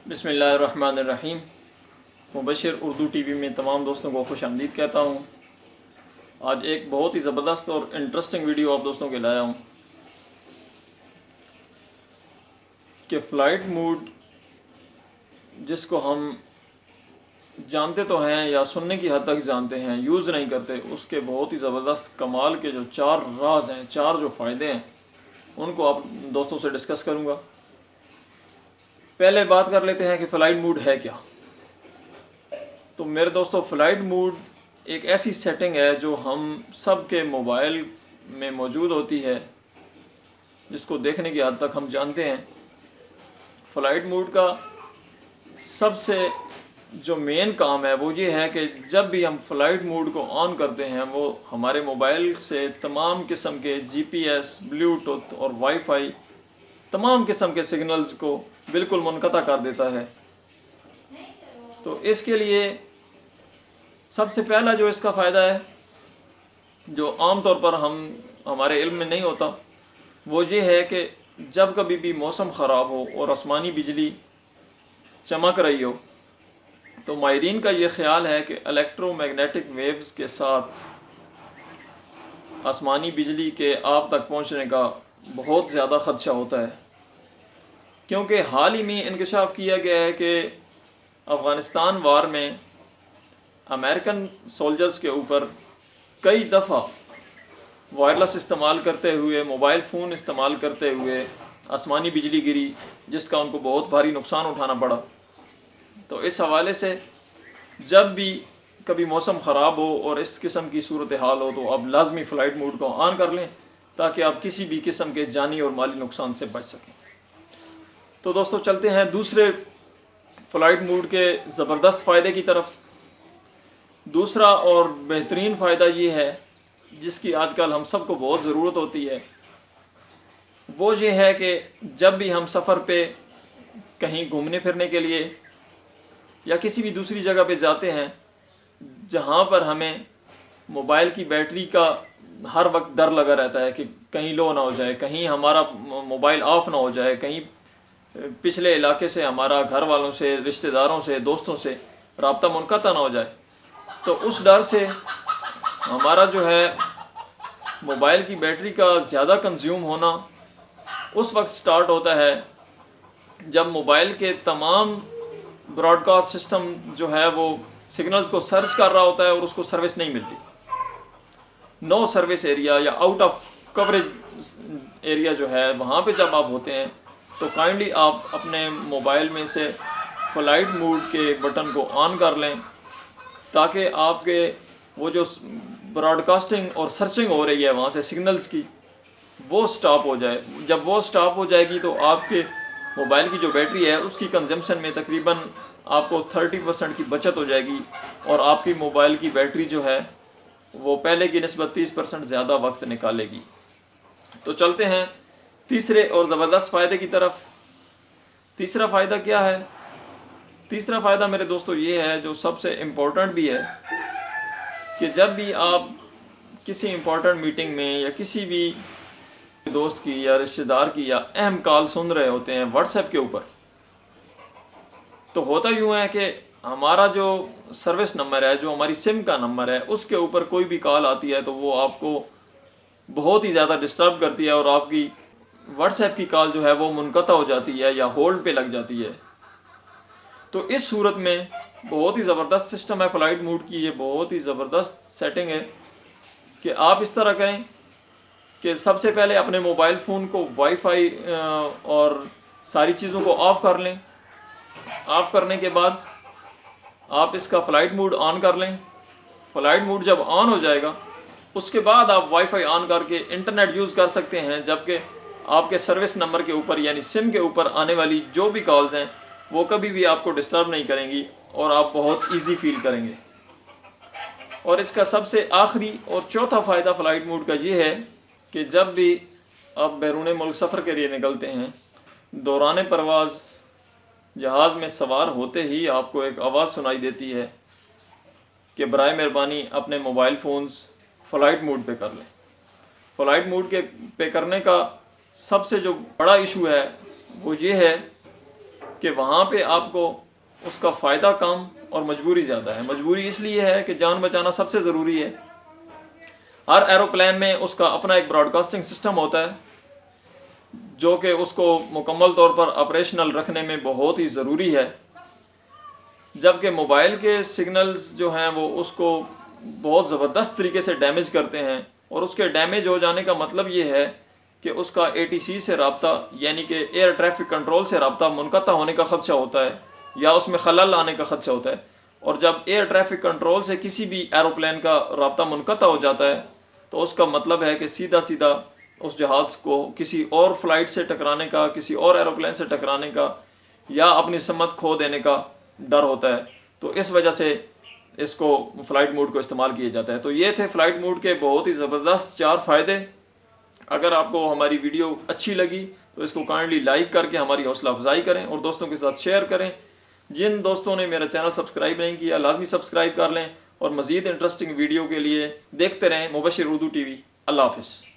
بسم اللہ الرحمن الرحیم۔ مبشر اردو ٹی وی میں تمام دوستوں کو خوش آمدید کہتا ہوں۔ آج ایک بہت ہی زبردست اور انٹرسٹنگ ویڈیو آپ دوستوں کے لایا ہوں کہ فلائٹ موڈ جس کو ہم جانتے تو ہیں یا سننے کی حد تک جانتے ہیں، یوز نہیں کرتے، اس کے بہت ہی زبردست کمال کے جو 4 راز ہیں، 4 جو فائدے ہیں، ان کو آپ دوستوں سے ڈسکس کروں گا۔ پہلے بات کر لیتے ہیں کہ فلائٹ موڈ ہے کیا۔ تو میرے دوستو، فلائٹ موڈ ایک ایسی سیٹنگ ہے جو ہم سب کے موبائل میں موجود ہوتی ہے، جس کو دیکھنے کی حد تک ہم جانتے ہیں۔ فلائٹ موڈ کا سب سے جو مین کام ہے وہ یہ ہے کہ جب بھی ہم فلائٹ موڈ کو آن کرتے ہیں، وہ ہمارے موبائل سے تمام قسم کے جی پی ایس، بلوٹوتھ اور وائی فائی، تمام قسم کے سگنلز کو بالکل منقطع کر دیتا ہے۔ تو اس کے لیے سب سے پہلا جو اس کا فائدہ ہے، جو عام طور پر ہمارے علم میں نہیں ہوتا، وہ یہ ہے کہ جب کبھی بھی موسم خراب ہو اور آسمانی بجلی چمک رہی ہو، تو ماہرین کا یہ خیال ہے کہ الیکٹرو میگنیٹک ویوز کے ساتھ آسمانی بجلی کے آپ تک پہنچنے کا بہت زیادہ خدشہ ہوتا ہے، کیونکہ حال ہی میں انکشاف کیا گیا ہے کہ افغانستان وار میں امریکن سولجرز کے اوپر کئی دفعہ وائرلیس استعمال کرتے ہوئے، موبائل فون استعمال کرتے ہوئے آسمانی بجلی گری، جس کا ان کو بہت بھاری نقصان اٹھانا پڑا۔ تو اس حوالے سے جب بھی کبھی موسم خراب ہو اور اس قسم کی صورتحال ہو، تو آپ لازمی فلائٹ موڈ کو آن کر لیں تاکہ آپ کسی بھی قسم کے جانی اور مالی نقصان سے بچ سکیں۔ تو دوستو، چلتے ہیں دوسرے فلائٹ موڈ کے زبردست فائدے کی طرف۔ دوسرا اور بہترین فائدہ یہ ہے، جس کی آج کل ہم سب کو بہت ضرورت ہوتی ہے، وہ یہ ہے کہ جب بھی ہم سفر پہ کہیں گھومنے پھرنے کے لیے یا کسی بھی دوسری جگہ پہ جاتے ہیں جہاں پر ہمیں موبائل کی بیٹری کا ہر وقت ڈر لگا رہتا ہے کہ کہیں لو نہ ہو جائے، کہیں ہمارا موبائل آف نہ ہو جائے، کہیں پچھلے علاقے سے ہمارا گھر والوں سے، رشتہ داروں سے، دوستوں سے رابطہ منقطع نہ ہو جائے، تو اس ڈر سے ہمارا جو ہے موبائل کی بیٹری کا زیادہ کنزیوم ہونا اس وقت سٹارٹ ہوتا ہے جب موبائل کے تمام براڈ کاسٹ سسٹم جو ہے وہ سگنلز کو سرچ کر رہا ہوتا ہے اور اس کو سروس نہیں ملتی۔ نو سروس ایریا یا آؤٹ آف کوریج ایریا جو ہے، وہاں پہ جب آپ ہوتے ہیں تو کائنڈلی آپ اپنے موبائل میں سے فلائٹ موڈ کے بٹن کو آن کر لیں تاکہ آپ کے وہ جو براڈ کاسٹنگ اور سرچنگ ہو رہی ہے وہاں سے سگنلز کی، وہ سٹاپ ہو جائے۔ جب وہ سٹاپ ہو جائے گی تو آپ کے موبائل کی جو بیٹری ہے اس کی کنزمپشن میں تقریباً آپ کو 30% کی بچت ہو جائے گی، اور آپ کی موبائل کی بیٹری جو ہے وہ پہلے کی نسبت 30% زیادہ وقت نکالے گی۔ تو چلتے ہیں تیسرے اور زبردست فائدے کی طرف۔ تیسرا فائدہ کیا ہے؟ تیسرا فائدہ میرے دوستو یہ ہے، جو سب سے امپورٹنٹ بھی ہے، کہ جب بھی آپ کسی امپورٹنٹ میٹنگ میں یا کسی بھی دوست کی یا رشتہ دار کی یا اہم کال سن رہے ہوتے ہیں واٹس ایپ کے اوپر، تو ہوتا یوں ہے کہ ہمارا جو سروس نمبر ہے، جو ہماری سم کا نمبر ہے، اس کے اوپر کوئی بھی کال آتی ہے تو وہ آپ کو بہت ہی زیادہ ڈسٹرب کرتی ہے، اور آپ کی واٹس ایپ کی کال جو ہے وہ منقطع ہو جاتی ہے یا ہولڈ پہ لگ جاتی ہے۔ تو اس صورت میں بہت ہی زبردست سسٹم ہے فلائٹ موڈ کی، یہ بہت ہی زبردست سیٹنگ ہے کہ آپ اس طرح کریں کہ سب سے پہلے اپنے موبائل فون کو وائی فائی اور ساری چیزوں کو آف کر لیں۔ آف کرنے کے بعد آپ اس کا فلائٹ موڈ آن کر لیں۔ فلائٹ موڈ جب آن ہو جائے گا، اس کے بعد آپ وائی فائی آن کر کے انٹرنیٹ یوز کر سکتے ہیں، جبکہ آپ کے سروس نمبر کے اوپر یعنی سم کے اوپر آنے والی جو بھی کالز ہیں وہ کبھی بھی آپ کو ڈسٹرب نہیں کریں گی، اور آپ بہت ایزی فیل کریں گے۔ اور اس کا سب سے آخری اور چوتھا فائدہ فلائٹ موڈ کا یہ ہے کہ جب بھی آپ بیرون ملک سفر کے لیے نکلتے ہیں، دوران پرواز جہاز میں سوار ہوتے ہی آپ کو ایک آواز سنائی دیتی ہے کہ برائے مہربانی اپنے موبائل فونز فلائٹ موڈ پہ کر لیں۔ فلائٹ موڈ کے پہ کرنے کا سب سے جو بڑا ایشو ہے وہ یہ ہے کہ وہاں پہ آپ کو اس کا فائدہ کم اور مجبوری زیادہ ہے۔ مجبوری اس لیے ہے کہ جان بچانا سب سے ضروری ہے۔ ہر ایروپلین میں اس کا اپنا ایک براڈ کاسٹنگ سسٹم ہوتا ہے جو کہ اس کو مکمل طور پر آپریشنل رکھنے میں بہت ہی ضروری ہے، جبکہ موبائل کے سگنلز جو ہیں وہ اس کو بہت زبردست طریقے سے ڈیمیج کرتے ہیں، اور اس کے ڈیمیج ہو جانے کا مطلب یہ ہے کہ اس کا ATC سے رابطہ یعنی کہ ایئر ٹریفک کنٹرول سے رابطہ منقطع ہونے کا خدشہ ہوتا ہے یا اس میں خلل آنے کا خدشہ ہوتا ہے۔ اور جب ایئر ٹریفک کنٹرول سے کسی بھی ایروپلین کا رابطہ منقطع ہو جاتا ہے تو اس کا مطلب ہے کہ سیدھا سیدھا اس جہاز کو کسی اور فلائٹ سے ٹکرانے کا، کسی اور ایروپلین سے ٹکرانے کا یا اپنی سمت کھو دینے کا ڈر ہوتا ہے۔ تو اس وجہ سے اس کو فلائٹ موڈ کو استعمال کیا جاتا ہے۔ تو یہ تھے فلائٹ موڈ کے بہت ہی زبردست 4 فائدے۔ اگر آپ کو ہماری ویڈیو اچھی لگی تو اس کو کائنڈلی لائک کر کے ہماری حوصلہ افزائی کریں اور دوستوں کے ساتھ شیئر کریں۔ جن دوستوں نے میرا چینل سبسکرائب نہیں کیا لازمی سبسکرائب کر لیں، اور مزید انٹرسٹنگ ویڈیو کے لیے دیکھتے رہیں مبشر اردو TV۔ اللہ حافظ۔